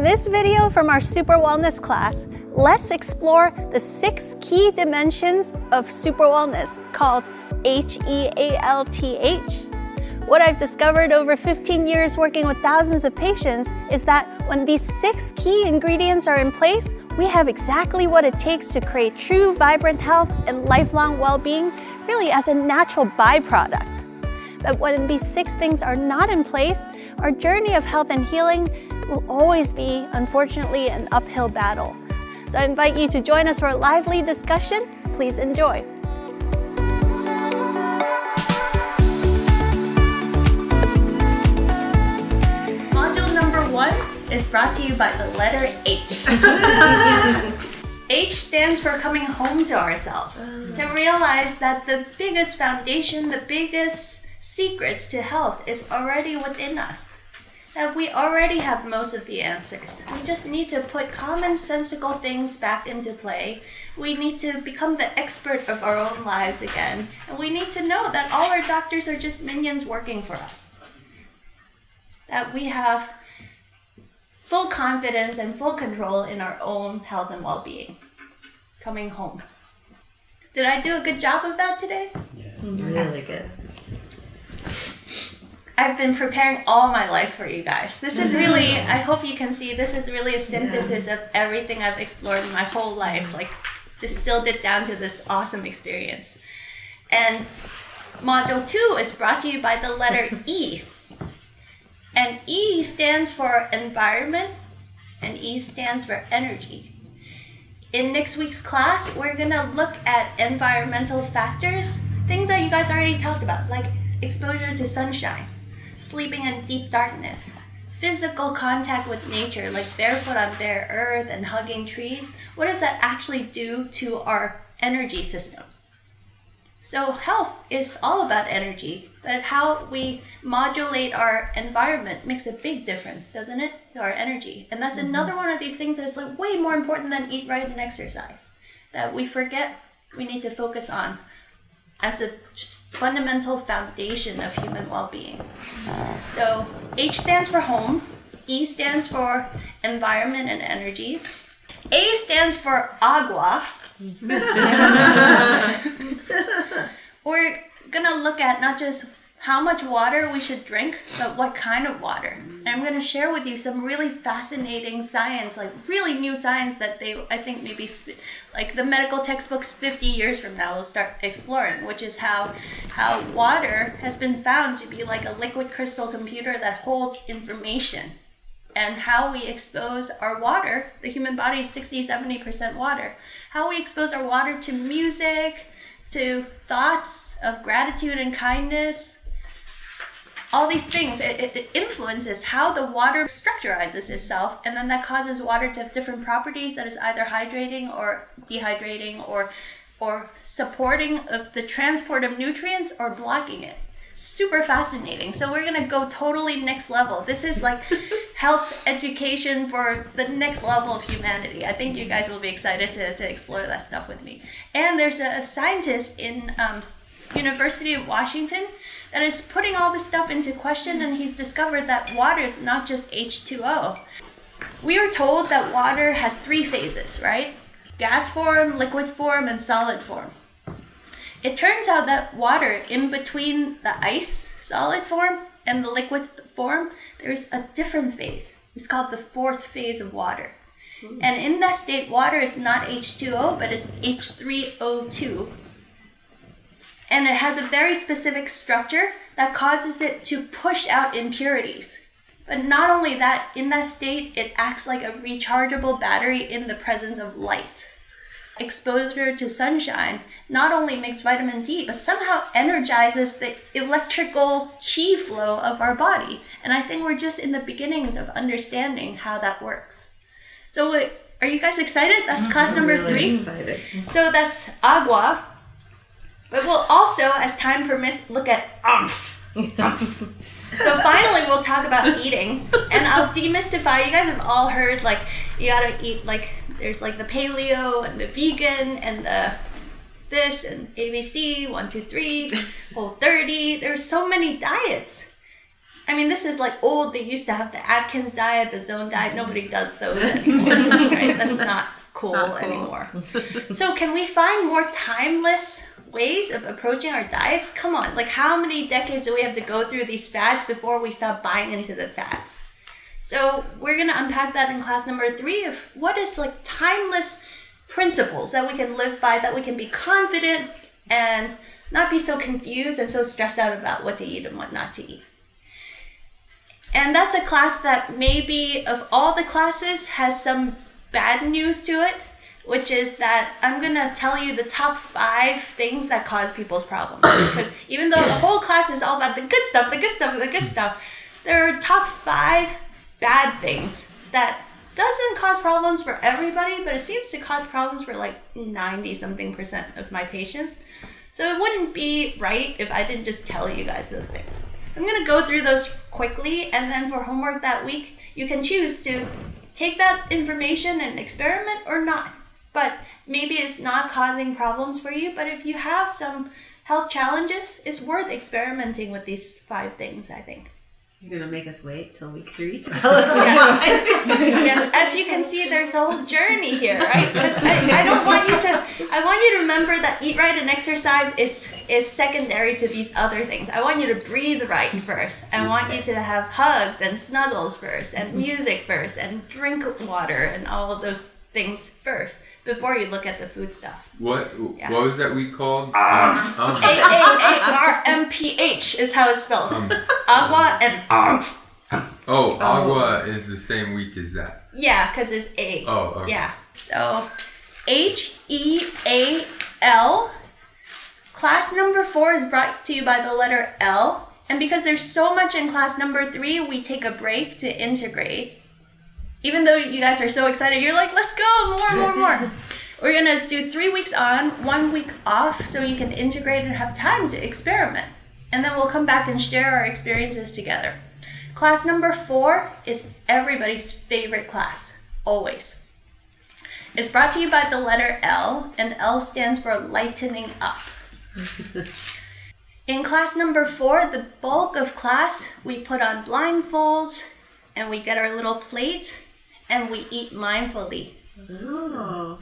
this video from our SuperWellness class, let's explore the 6 key dimensions of SuperWellness called H.E.A.L.T.H. What I've discovered over 15 years working with thousands of patients is that when these 6 key ingredients are in place, we have exactly what it takes to create true vibrant health and lifelong well-being, really as a natural byproduct. But when these 6 things are not in place, our journey of health and healing will always be, unfortunately, an uphill battle. So I invite you to join us for a lively discussion. Please enjoy. Module number 1 is brought to you by the letter H. H stands for coming home to ourselves, to realize that the biggest foundation, the biggest secrets to health is already within us. That we already have most of the answers. We just need to put commonsensical things back into play. We need to become the expert of our own lives again. And we need to know that all our doctors are just minions working for us. That we have full confidence and full control in our own health and well-being. Coming home. Did I do a good job of that today? Yes. Really good. I've been preparing all my life for you guys. This is really, I hope you can see, this is really a synthesis of everything I've explored in my whole life, like distilled it down to this awesome experience. And Module 2 is brought to you by the letter E. And E stands for environment, and E stands for energy. In next week's class, we're gonna look at environmental factors, things that you guys already talked about, like exposure to sunshine, sleeping in deep darkness, physical contact with nature, like barefoot on bare earth and hugging trees. What does that actually do to our energy system? So health is all about energy, but how we modulate our environment makes a big difference, doesn't it, to our energy? And that's another one of these things that's like way more important than eat right and exercise, that we forget we need to focus on as a just fundamental foundation of human well-being. So H stands for home, E stands for environment and energy, A stands for agua. We're gonna look at not just how much water we should drink, but what kind of water. And I'm gonna share with you some really fascinating science, like really new science that I think maybe like the medical textbooks 50 years from now will start exploring, which is how water has been found to be like a liquid crystal computer that holds information. And how we expose our water, the human body is 60-70% water, how we expose our water to music, to thoughts of gratitude and kindness, all these things, it influences how the water structurizes itself, and then that causes water to have different properties that is either hydrating or dehydrating or supporting of the transport of nutrients or blocking it. Super fascinating. So we're gonna go totally next level. This is like health education for the next level of humanity. I think you guys will be excited to explore that stuff with me. And there's a scientist in University of Washington that is putting all this stuff into question, and he's discovered that water is not just H2O. We are told that water has 3 phases, right? Gas form, liquid form, and solid form. It turns out that water, in between the ice, solid form, and the liquid form, there's a different phase. It's called the 4th phase of water. And in that state, water is not H2O, but it's H3O2. And it has a very specific structure that causes it to push out impurities. But not only that, in that state, it acts like a rechargeable battery in the presence of light. Exposure to sunshine not only makes vitamin D, but somehow energizes the electrical chi flow of our body. And I think we're just in the beginnings of understanding how that works. So are you guys excited? That's class number 3. Excited. So that's agua. But we'll also, as time permits, look at umph. So finally, we'll talk about eating. And I'll demystify. You guys have all heard, like, you gotta eat, like, there's like the paleo and the vegan and the this and ABC, 1, 2, 3, Whole 30. There's so many diets. I mean, this is like old. They used to have the Atkins diet, the zone diet. Nobody does those anymore, right? That's not cool anymore. So can we find more timeless ways of approaching our diets? Come on, like how many decades do we have to go through these fads before we stop buying into the fads? So we're gonna unpack that in class number 3 of what is like timeless principles that we can live by, that we can be confident and not be so confused and so stressed out about what to eat and what not to eat. And that's a class that maybe of all the classes has some bad news to it, which is that I'm gonna tell you the top 5 things that cause people's problems. Because even though the whole class is all about the good stuff, the good stuff, the good stuff, there are top 5 bad things that doesn't cause problems for everybody, but it seems to cause problems for like 90-something% of my patients. So it wouldn't be right if I didn't just tell you guys those things. I'm gonna go through those quickly, and then for homework that week, you can choose to take that information and experiment or not. But maybe it's not causing problems for you, but if you have some health challenges, it's worth experimenting with these 5 things, I think. You're going to make us wait till week 3 to tell us Yes, as you can see, there's a whole journey here, right? Because I don't want you to, I want you to remember that eat right and exercise is secondary to these other things. I want you to breathe right first. I want you to have hugs and snuggles first, and music first, and drink water, and all of those things first before you look at the food stuff. What was that we called? AAARMPH is how it's spelled. Agua and Oh, agua is the same week as that. Yeah, because it's A. Oh, okay. Yeah. So H.E.A.L. Class number 4 is brought to you by the letter L. And because there's so much in class number 3, we take a break to integrate. Even though you guys are so excited, you're like, let's go, more. We're gonna do 3 weeks on, 1 week off, so you can integrate and have time to experiment. And then we'll come back and share our experiences together. Class number 4 is everybody's favorite class, always. It's brought to you by the letter L, and L stands for lightening up. In class number 4, the bulk of class, we put on blindfolds, and we get our little plate, and we eat mindfully. Oh.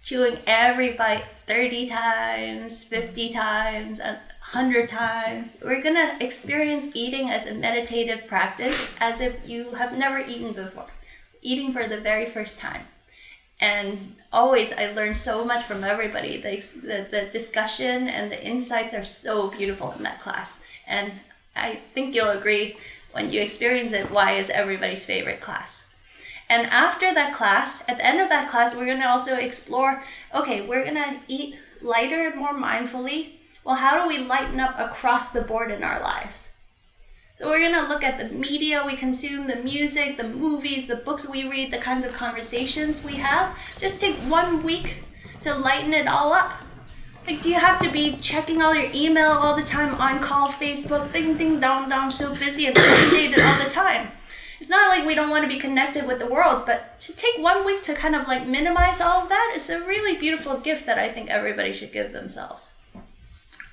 Chewing every bite 30 times, 50 times, 100 times. We're gonna experience eating as a meditative practice, as if you have never eaten before. Eating for the very first time. And always, I learn so much from everybody. The discussion and the insights are so beautiful in that class. And I think you'll agree, when you experience it, why is everybody's favorite class. And after that class, at the end of that class, we're going to also explore, okay, we're going to eat lighter, more mindfully. Well, how do we lighten up across the board in our lives? So we're going to look at the media we consume, the music, the movies, the books we read, the kinds of conversations we have. Just take 1 week to lighten it all up. Like, do you have to be checking all your email all the time, on call, Facebook, ding, ding, dong, so busy and inundated all the time? It's not like we don't want to be connected with the world, but to take 1 week to kind of like minimize all of that is a really beautiful gift that I think everybody should give themselves.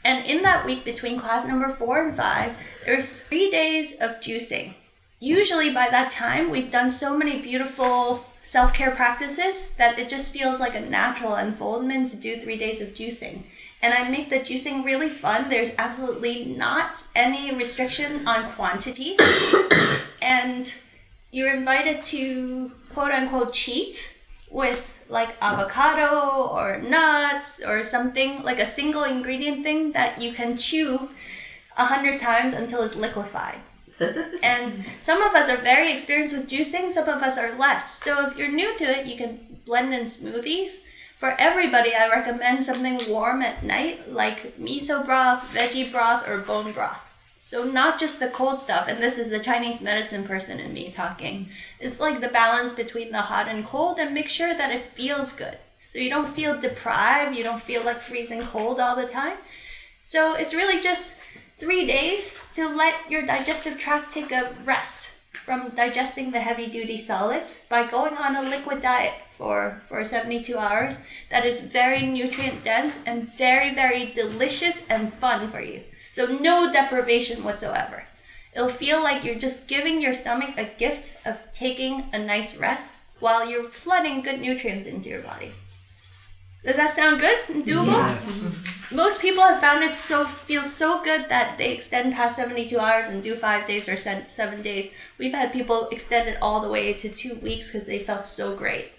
And in that week between class number 4 and 5, there's 3 days of juicing. Usually by that time, we've done so many beautiful self-care practices that it just feels like a natural unfoldment to do 3 days of juicing. And I make the juicing really fun. There's absolutely not any restriction on quantity. And you're invited to quote unquote cheat with like avocado or nuts or something, like a single ingredient thing that you can chew 100 times until it's liquefied. And some of us are very experienced with juicing, some of us are less. So if you're new to it, you can blend in smoothies. For everybody, I recommend something warm at night, like miso broth, veggie broth, or bone broth. So not just the cold stuff, and this is the Chinese medicine person in me talking. It's like the balance between the hot and cold, and make sure that it feels good. So you don't feel deprived, you don't feel like freezing cold all the time. So it's really just 3 days to let your digestive tract take a rest from digesting the heavy-duty solids by going on a liquid diet for 72 hours that is very nutrient-dense and very, very delicious and fun for you. So no deprivation whatsoever. It'll feel like you're just giving your stomach a gift of taking a nice rest while you're flooding good nutrients into your body. Does that sound good and doable? Yes. Most people have found it feels so good that they extend past 72 hours and do 5 days or 7 days. We've had people extend it all the way to 2 weeks because they felt so great.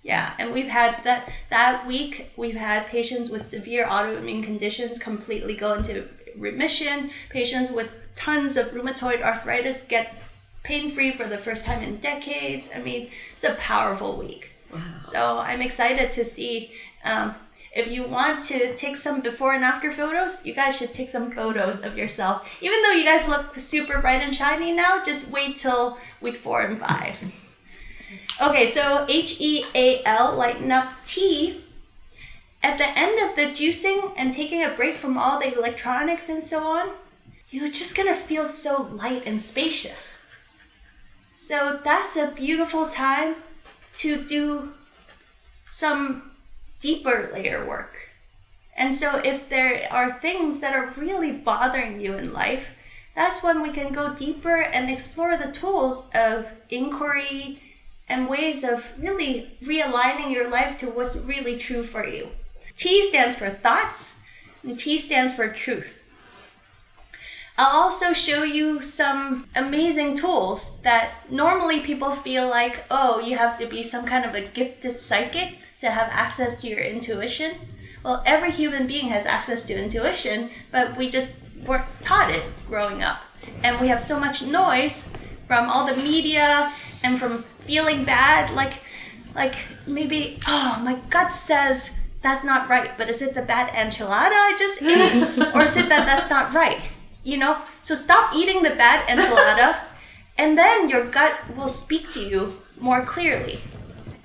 Yeah, and we've had that week, we've had patients with severe autoimmune conditions completely go into remission. Patients with tons of rheumatoid arthritis get pain-free for the first time in decades. I mean, it's a powerful week. Wow. So I'm excited to see. If you want to take some before and after photos, you guys should take some photos of yourself. Even though you guys look super bright and shiny now, just wait till week 4 and 5. Okay, so H.E.A.L., lighten up tea. At the end of the juicing and taking a break from all the electronics and so on, you're just gonna feel so light and spacious. So that's a beautiful time to do some deeper layer work. And so if there are things that are really bothering you in life, that's when we can go deeper and explore the tools of inquiry and ways of really realigning your life to what's really true for you. T stands for thoughts, and T stands for truth. I'll also show you some amazing tools that normally people feel like, oh, you have to be some kind of a gifted psychic to have access to your intuition. Well, every human being has access to intuition, but we just weren't taught it growing up. And we have so much noise from all the media and from feeling bad, like maybe, oh, my gut says that's not right, but is it the bad enchilada I just ate? Or is it that that's not right? You know? So stop eating the bad enchilada, and then your gut will speak to you more clearly.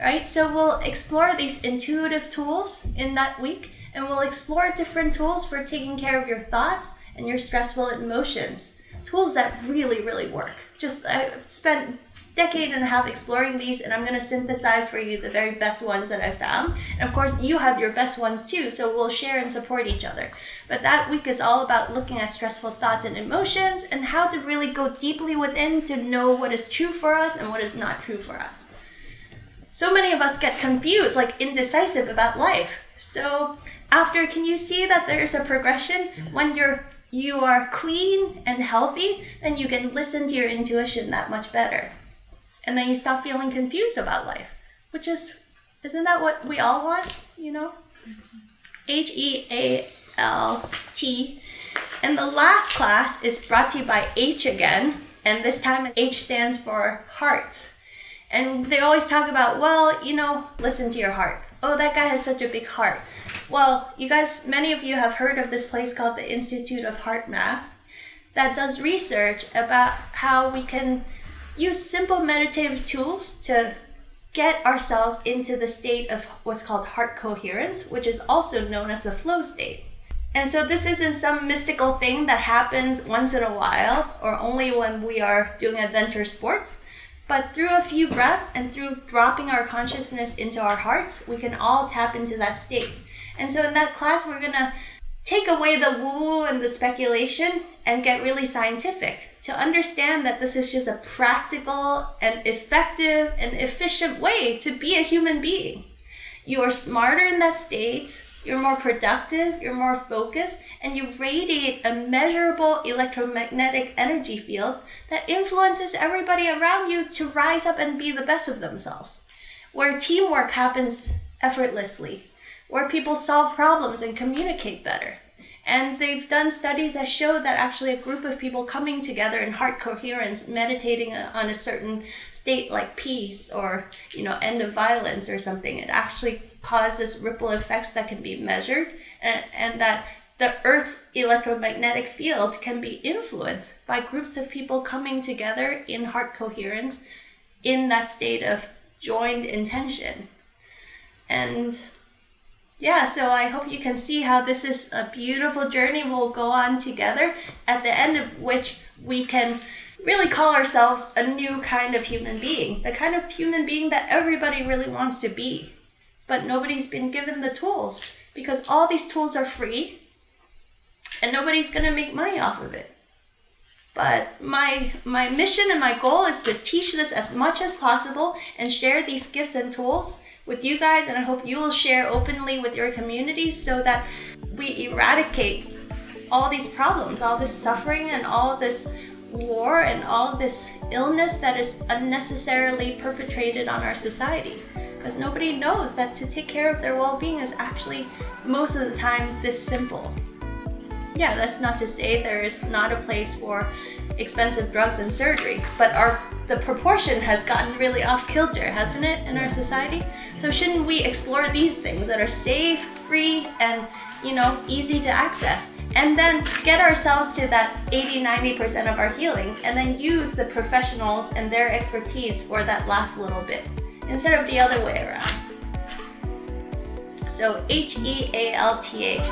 Right? So we'll explore these intuitive tools in that week, and we'll explore different tools for taking care of your thoughts and your stressful emotions. Tools that really, really work. I've spent a decade and a half exploring these, and I'm going to synthesize for you the very best ones that I found. And of course, you have your best ones too, so we'll share and support each other. But that week is all about looking at stressful thoughts and emotions and how to really go deeply within to know what is true for us and what is not true for us. So many of us get confused, like indecisive about life. So can you see that there's a progression? When you are clean and healthy, then you can listen to your intuition that much better. And then you stop feeling confused about life, isn't that what we all want, you know? H.E.A.L.T. And the last class is brought to you by H again, and this time H stands for heart. And they always talk about, well, you know, listen to your heart. Oh, that guy has such a big heart. Well, you guys, many of you have heard of this place called the Institute of Heart Math that does research about how we can use simple meditative tools to get ourselves into the state of what's called heart coherence, which is also known as the flow state. And so this isn't some mystical thing that happens once in a while or only when we are doing adventure sports. But through a few breaths and through dropping our consciousness into our hearts, we can all tap into that state. And so in that class, we're going to take away the woo and the speculation and get really scientific to understand that this is just a practical and effective and efficient way to be a human being. You are smarter in that state, you're more productive, you're more focused, and you radiate a measurable electromagnetic energy field that influences everybody around you to rise up and be the best of themselves. Where teamwork happens effortlessly, where people solve problems and communicate better. And they've done studies that show that actually a group of people coming together in heart coherence, meditating on a certain state like peace or, end of violence or something, it actually causes ripple effects that can be measured, and that the Earth's electromagnetic field can be influenced by groups of people coming together in heart coherence in that state of joined intention. And yeah, so I hope you can see how this is a beautiful journey we'll go on together, at the end of which we can really call ourselves a new kind of human being, the kind of human being that everybody really wants to be. But nobody's been given the tools, because all these tools are free and nobody's going to make money off of it. But my mission and my goal is to teach this as much as possible and share these gifts and tools with you guys, and I hope you will share openly with your community so that we eradicate all these problems, all this suffering, and all this war, and all this illness that is unnecessarily perpetrated on our society. Because nobody knows that to take care of their well-being is actually most of the time this simple. Yeah, that's not to say there is not a place for expensive drugs and surgery, but the proportion has gotten really off kilter, hasn't it, in our society? So shouldn't we explore these things that are safe, free, and easy to access, and then get ourselves to that 80-90% of our healing, and then use the professionals and their expertise for that last little bit, instead of the other way around. So H.E.A.L.T.H.